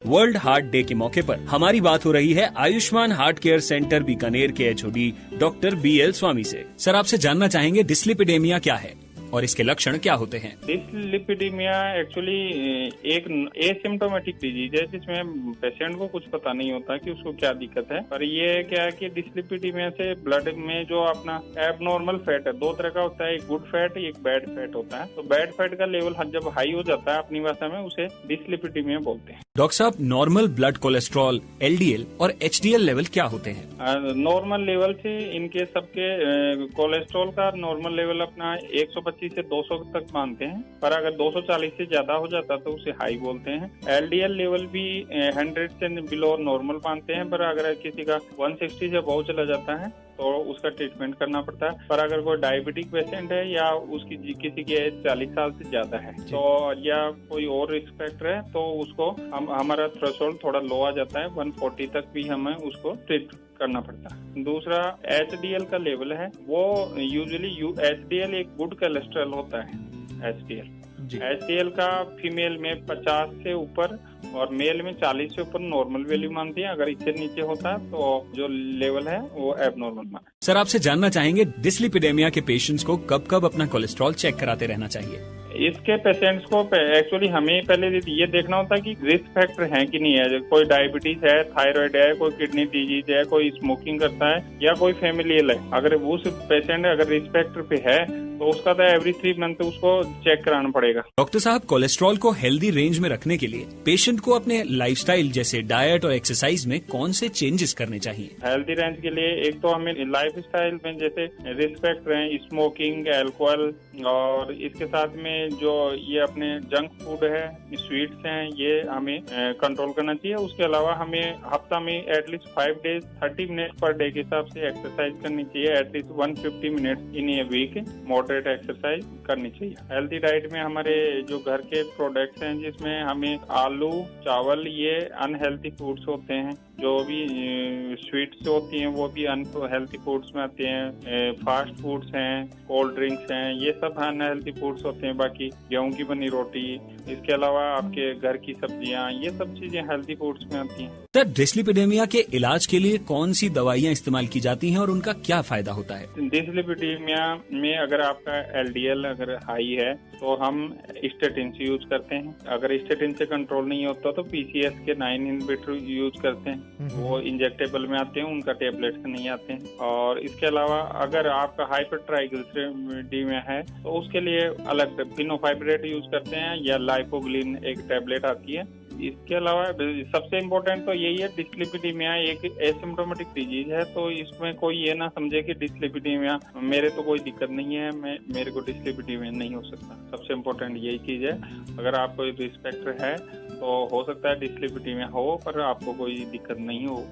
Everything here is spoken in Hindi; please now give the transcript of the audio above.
वर्ल्ड हार्ट डे के मौके पर हमारी बात हो रही है Ayushman heart care centre Bikaner के एचओडी डॉक्टर BL स्वामी से। सर, आपसे जानना चाहेंगे डिस्लिपिडेमिया क्या है और इसके लक्षण क्या होते हैं? डिस्लिपिडेमिया एक्चुअली एक एसिम्प्टोमेटिक डिजीज है जिसमें पेशेंट को कुछ पता नहीं होता कि उसको क्या दिक्कत है। पर ये क्या है कि डिस्लिपिडेमिया से ब्लड में जो अपना एबनॉर्मल फैट है, दो तरह का होता है, एक गुड फैट एक बैड फैट होता है। तो बैड फैट का लेवल जब हाई हो जाता है अपनी भाषा में उसे डिस्लिपिडेमिया बोलते हैं। डॉक्टर साहब, नॉर्मल ब्लड कोलेस्ट्रॉल, LDL और HDL लेवल क्या होते हैं? नॉर्मल लेवल से इनके सबके कोलेस्ट्रॉल का नॉर्मल लेवल अपना 125 से 200 तक मानते हैं, पर अगर 240 से ज्यादा हो जाता तो उसे हाई बोलते हैं। LDL लेवल भी 100 से बिलो नॉर्मल मानते हैं, पर अगर किसी का 160 से बहुत चला जाता है तो उसका ट्रीटमेंट करना पड़ता है। पर अगर कोई डायबिटिक पेशेंट है या उसकी किसी की एज 40 साल से ज्यादा है तो या कोई और रिस्क फैक्टर है तो उसको हमारा थ्रेशोल्ड थोड़ा लो आ जाता है, 140 तक भी हमें उसको ट्रीट करना पड़ता है। दूसरा HDL का लेवल है, वो यूजुअली HDL एक गुड कोलेस्ट्रॉल होता है। HDL का फीमेल में 50 से ऊपर और मेल में 40 से ऊपर नॉर्मल वैल्यू मानती है। अगर इससे नीचे होता है तो जो लेवल है वो एबनॉर्मल माना। सर, आपसे जानना चाहेंगे डिस्लिपिडेमिया के पेशेंट्स को कब कब अपना कोलेस्ट्रॉल चेक कराते रहना चाहिए? इसके पेशेंट्स को एक्चुअली हमें पहले ये देखना होता है कि रिस्क फैक्टर है कि नहीं है। कोई डायबिटीज है, थायराइड है, कोई किडनी डिजीज है, कोई स्मोकिंग करता है या कोई फैमिलियल है। अगर उस पेशेंट अगर रिस्क फैक्टर पे है तो उसका तो एवरी 3 मंथ उसको चेक कराना पड़ेगा। डॉक्टर साहब, कोलेस्ट्रॉल को हेल्दी रेंज में रखने के लिए पेशेंट को अपने लाइफस्टाइल जैसे डाइट और एक्सरसाइज में कौन से चेंजेस करने चाहिए? हेल्दी रेंज के लिए एक तो हमें लाइफस्टाइल में जैसे रिस्क फैक्टर है स्मोकिंग, अल्कोहल, और इसके साथ में जो ये अपने जंक फूड है, स्वीट्स हैं, ये हमें कंट्रोल करना चाहिए। उसके अलावा हमें हफ्ता में at least 5 days 30 minute per day के हिसाब से एक्सरसाइज करनी चाहिए। At least 150 minute in a week moderate exercise करनी चाहिए। हेल्दी डाइट में हमारे जो घर के प्रोडक्ट्स हैं जिसमें हमें आलू, चावल, ये अनहेल्दी फूड्स होते हैं। जो भी स्वीट्स होती हैं वो भी अनहेल्दी फूड्स में आते हैं। फास्ट फूड्स हैं, कोल्ड ड्रिंक्स हैं, ये सब अनहेल्दी फूड्स होते हैं। बाकी गेहूं की बनी रोटी, इसके अलावा आपके घर की सब्जियां, ये सब चीजें हेल्दी फूड्स में आती हैं। सर, डिस्लिपिडेमिया के इलाज के लिए कौन सी दवाइयाँ इस्तेमाल की जाती हैं और उनका क्या फायदा होता है? डिस्लिपिडेमिया में अगर आपका LDL अगर हाई है तो हम स्टेटिन यूज करते हैं। अगर स्टेटिन से कंट्रोल नहीं होता तो PCS के 9 इनहिबिटर यूज करते हैं। वो इंजेक्टेबल में आते हैं, उनका टेबलेट से नहीं आते हैं। और इसके अलावा अगर आपका हाइपर ट्राइग्लिसरीडीमिया है तो उसके लिए अलग फिनोफाइब्रेट यूज करते हैं या लाइपोग्लिन एक टेबलेट आती है। इसके अलावा सबसे इम्पोर्टेंट तो यही है, डिस्लिपिडेमिया एक एसिम्प्टोमेटिक डिजीज है, तो इसमें कोई ये ना समझे कि डिस्लिपिडेमिया मेरे तो कोई दिक्कत नहीं है, मेरे को डिस्लिपिडेमिया नहीं हो सकता। सबसे इम्पोर्टेंट यही चीज है। अगर आपको रिस्क फैक्टर है तो हो सकता है डिस्लिपिडेमिया हो, पर आपको कोई दिक्कत नहीं हो।